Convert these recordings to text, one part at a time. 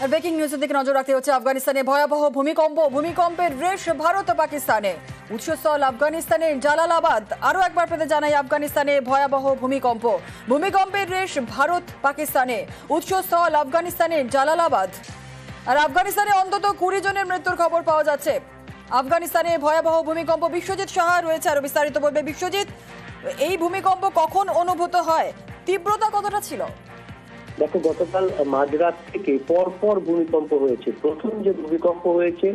আর breaking নিউজের দিকে নজর রাখতে হচ্ছে আফগানিস্তানে ভয়াবহ ভূমিকম্পের রেশ ভারত ও পাকিস্তানে। উৎসস্থল আফগানিস্তানের জালালাবাদ। আরও একবার পেতে জানাই আফগানিস্তানে ভয়াবহ ভূমিকম্পের রেশ ভারত পাকিস্তানে। উৎসস্থল আফগানিস্তানের জালালাবাদ। আর আফগানিস্তানে অন্তত 20 জনের মৃত্যুর খবর পাওয়া যাচ্ছে। আফগানিস্তানে ভয়াবহ ভূমিকম্প। বিশ্বজিৎ সাহা রয়েছে, আরো বিস্তারিত বলবে। বিশ্বজিৎ, এই ভূমিকম্প কখন অনুভূত হয়, তীব্রতা কতটা ছিল? দেখো, গতকাল মাঝরাত থেকে পরপর ভূমিকম্প হয়েছে। প্রথম যে ভূমিকম্প হয়েছে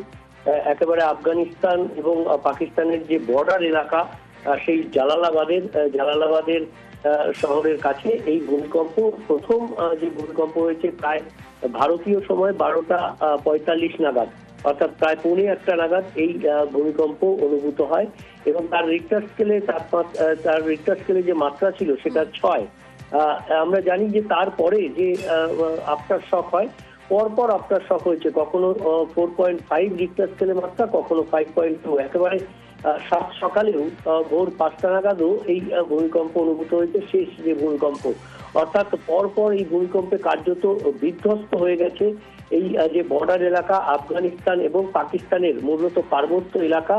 একেবারে আফগানিস্তান এবং পাকিস্তানের যে বর্ডার এলাকা, সেই জালালাবাদের শহরের কাছে এই ভূমিকম্প প্রথম যে ভূমিকম্প হয়েছে প্রায় ভারতীয় সময় 12:45 নাগাদ, অর্থাৎ প্রায় 1:45 নাগাদ এই ভূমিকম্প অনুভূত হয় এবং তার রিক্টার স্কেলে যে মাত্রা ছিল সেটা 6। আমরা জানি যে তারপরে যে আফটার শক হয়, পরপর আফটার শক হয়েছে, কখনো 4.5 রিক্টার স্কেলে মাত্রা, কখনো 5.2। একেবারে সাত সকালেও ভোর 5টা নাগাদও এই ভূমিকম্প অনুভূত হয়েছে, শেষ যে ভূমিকম্প। অর্থাৎ পরপর এই ভূমিকম্পে কার্যত বিধ্বস্ত হয়ে গেছে এই যে বর্ডার এলাকা আফগানিস্তান এবং পাকিস্তানের, মূলত পার্বত্য এলাকা।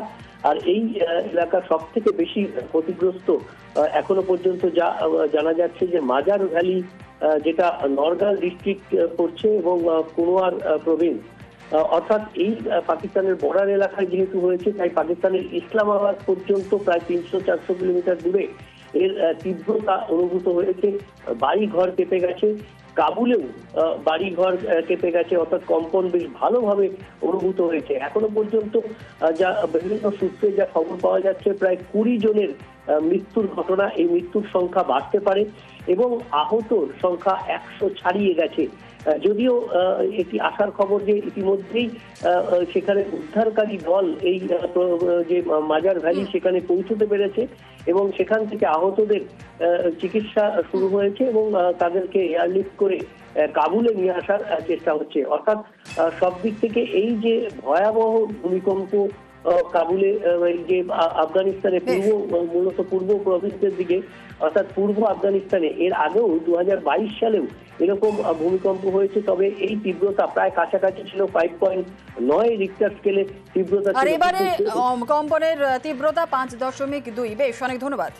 আর এই এলাকা সব থেকে বেশি ক্ষতিগ্রস্ত এখনো পর্যন্ত যা জানা যাচ্ছে যে মাজার ভ্যালি, যেটা নওগাঁ ডিস্ট্রিক্ট পড়ছে, এবং কুনওয়ার প্রভিন্স। অর্থাৎ এই পাকিস্তানের বর্ডার এলাকায় যেহেতু হয়েছে, তাই পাকিস্তানের ইসলামাবাদ পর্যন্ত প্রায় 300-400 কিলোমিটার দূরে এর তীব্রতা অনুভূত হয়েছে। বাড়ি ঘর কেঁপে গেছে। কাবুলেও বাড়ি ঘর কেঁপে গেছে, অর্থাৎ কম্পন বেশ ভালোভাবে অনুভূত হয়েছে। এখনো পর্যন্ত যা বিভিন্ন সূত্রে যা খবর পাওয়া যাচ্ছে, প্রায় 20 জনের মৃত্যুর ঘটনা। এই মৃত্যুর সংখ্যা বাড়তে পারে এবং আহতর সংখ্যা 100 ছাড়িয়ে গেছে। যদিও একটি আশার খবর যে ইতিমধ্যেই সেখানে উদ্ধারকারী দল এই যে মাজার ভ্যালি সেখানে পৌঁছতে পেরেছে এবং সেখান থেকে আহতদের চিকিৎসা শুরু হয়েছে এবং তাদেরকে এয়ারলিফট করে কাবুলে নিয়ে আসার চেষ্টা হচ্ছে। অর্থাৎ সব দিক থেকে এই যে ভয়াবহ ভূমিকম্প কাবুলে, এই যে আফগানিস্তানে মূলত পূর্ব প্রভিন্সের দিকে, অর্থাৎ পূর্ব আফগানিস্তানে এর আগেও 2022 সালেও এরকম ভূমিকম্প হয়েছে, তবে এই তীব্রতা প্রায় কাছাকাছি ছিল 5.9 রিক্টার স্কেলে তীব্রতা। আর এবারে কম্পনের তীব্রতা 5.2। বেশ, অনেক ধন্যবাদ।